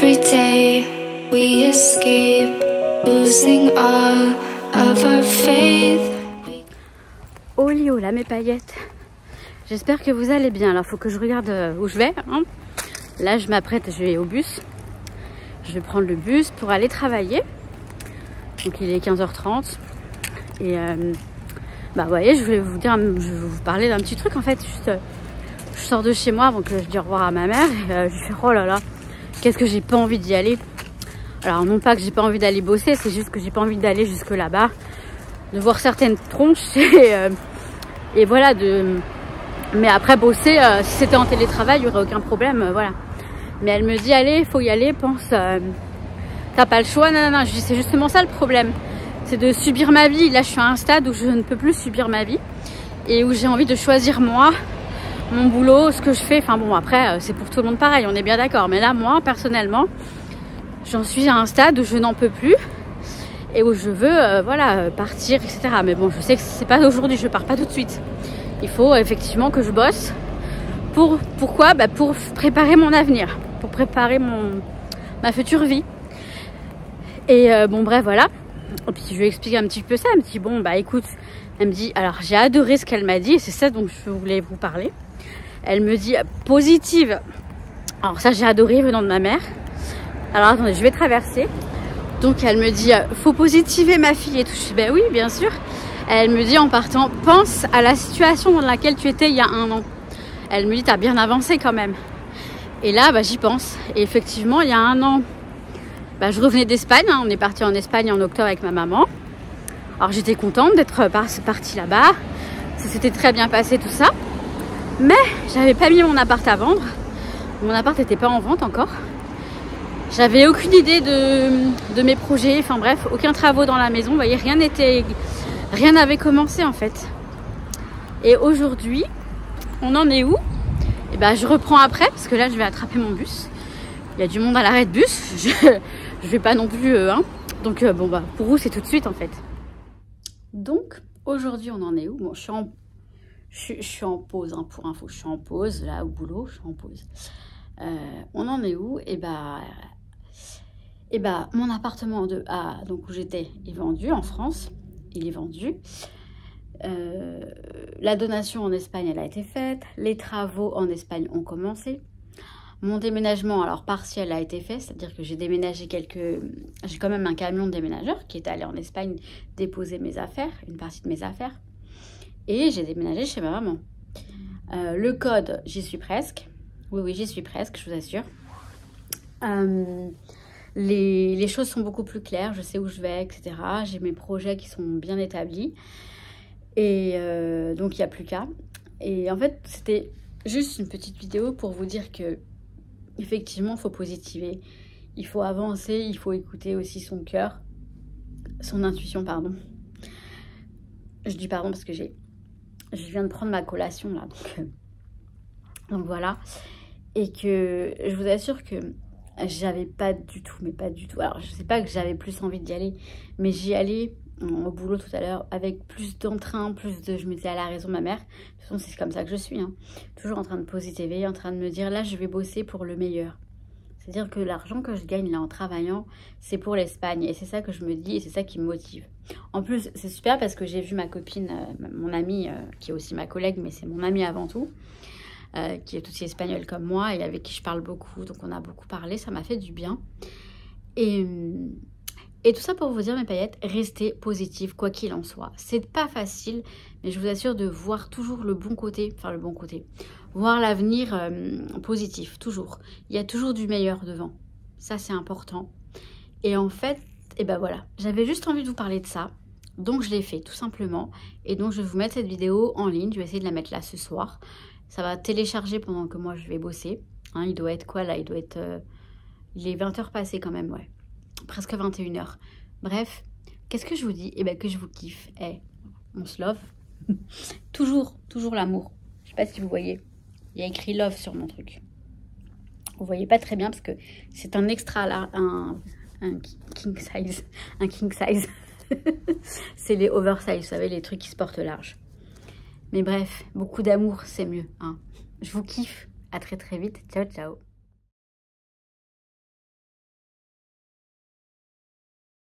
Every day we escape, losing all of our faith. Olio là mes paillettes, j'espère que vous allez bien. Alors faut que je regarde où je vais, hein. Là je m'apprête, je vais au bus. Je vais prendre le bus pour aller travailler. Donc il est 15h30 et bah vous voyez, je vais vous parler d'un petit truc en fait. Juste je sors de chez moi, donc je dis au revoir à ma mère et je fais oh là là, qu'est-ce que j'ai pas envie d'y aller. Alors non pas que j'ai pas envie d'aller bosser, c'est juste que j'ai pas envie d'aller jusque là-bas, de voir certaines tronches et voilà mais après bosser, si c'était en télétravail, il y aurait aucun problème, voilà. Mais elle me dit allez, faut y aller, pense, t'as pas le choix, non. Je dis c'est justement ça le problème, c'est de subir ma vie. Là je suis à un stade où je ne peux plus subir ma vie et où j'ai envie de choisir moi, mon boulot, ce que je fais. Enfin bon, après c'est pour tout le monde pareil, on est bien d'accord, mais là moi personnellement j'en suis à un stade où je n'en peux plus et où je veux voilà, partir, etc. Mais bon, je sais que c'est pas aujourd'hui, je pars pas tout de suite. Il faut effectivement que je bosse. Pourquoi? Bah pour préparer mon avenir, pour préparer ma future vie. Et bon bref, voilà. Et puis je lui explique un petit peu ça. Elle me dit bon bah écoute, elle me dit alors j'ai adoré ce qu'elle m'a dit et c'est ça dont je voulais vous parler. Elle me dit positive. Alors ça j'ai adoré venant de ma mère. Alors attendez, je vais traverser. Donc elle me dit faut positiver ma fille et tout. Je dis ben oui bien sûr. Elle me dit en partant pense à la situation dans laquelle tu étais il y a 1 an. Elle me dit t'as bien avancé quand même. Et là bah, j'y pense. Et effectivement il y a 1 an, bah, je revenais d'Espagne, hein. On est parti en Espagne en octobre avec ma maman. Alors j'étais contente d'être partie là-bas. Ça s'était très bien passé tout ça. Mais j'avais pas mis mon appart à vendre. Mon appart n'était pas en vente encore. J'avais aucune idée de mes projets. Enfin bref, aucun travaux dans la maison. Vous voyez, rien n'avait commencé en fait. Et aujourd'hui, on en est où? Et ben je reprends après parce que là je vais attraper mon bus. Il y a du monde à l'arrêt de bus. Je vais pas non plus hein. Donc bon bah pour vous c'est tout de suite en fait. Donc aujourd'hui on en est où? Bon, je suis en pause hein, pour info. Je suis en pause là au boulot. Je suis en pause. On en est où? Et bah mon appartement donc où j'étais est vendu en France. Il est vendu. La donation en Espagne, elle a été faite. Les travaux en Espagne ont commencé. Mon déménagement, alors partiel, a été fait. C'est-à-dire que j'ai déménagé j'ai quand même un camion de déménageur qui est allé en Espagne déposer mes affaires, une partie de mes affaires. Et j'ai déménagé chez ma maman. Le code, j'y suis presque. Oui, j'y suis presque, je vous assure. Les choses sont beaucoup plus claires. Je sais où je vais, etc. J'ai mes projets qui sont bien établis. Et donc, il n'y a plus qu'à. Et en fait, c'était juste une petite vidéo pour vous dire que effectivement, il faut positiver. Il faut avancer. Il faut écouter aussi son cœur. Son intuition, pardon. Je dis pardon parce que je viens de prendre ma collation, là. Donc voilà. Et que je vous assure que j'avais pas du tout, mais pas du tout. Alors, je sais pas que j'avais plus envie d'y aller, mais j'y allais au boulot tout à l'heure avec plus d'entrain, je me disais à la raison ma mère. De toute façon, c'est comme ça que je suis, hein. Toujours en train de positiver, en train de me dire là, je vais bosser pour le meilleur. C'est-à-dire que l'argent que je gagne là en travaillant, c'est pour l'Espagne. Et c'est ça que je me dis et c'est ça qui me motive. En plus, c'est super parce que j'ai vu ma copine, mon amie, qui est aussi ma collègue, mais c'est mon amie avant tout. Qui est aussi espagnole comme moi et avec qui je parle beaucoup. Donc on a beaucoup parlé, ça m'a fait du bien. Et tout ça pour vous dire mes paillettes, restez positive quoi qu'il en soit. C'est pas facile, mais je vous assure de voir toujours le bon côté, enfin le bon côté. Voir l'avenir positif, toujours. Il y a toujours du meilleur devant. Ça c'est important. Et en fait, et ben voilà, j'avais juste envie de vous parler de ça. Donc je l'ai fait tout simplement. Et donc je vais vous mettre cette vidéo en ligne. Je vais essayer de la mettre là ce soir. Ça va télécharger pendant que moi je vais bosser. Hein, il doit être quoi là? Il doit être... il est 20h passé quand même, ouais. Presque 21h. Bref, qu'est-ce que je vous dis? Eh bien que je vous kiffe. On se love. toujours l'amour. Je sais pas si vous voyez. Il y a écrit love sur mon truc. Vous voyez pas très bien parce que c'est un extra là, un king size. Un king size. C'est les oversize, vous savez, les trucs qui se portent large. Mais bref, beaucoup d'amour, c'est mieux. Hein. Je vous kiffe. À très vite. Ciao, ciao.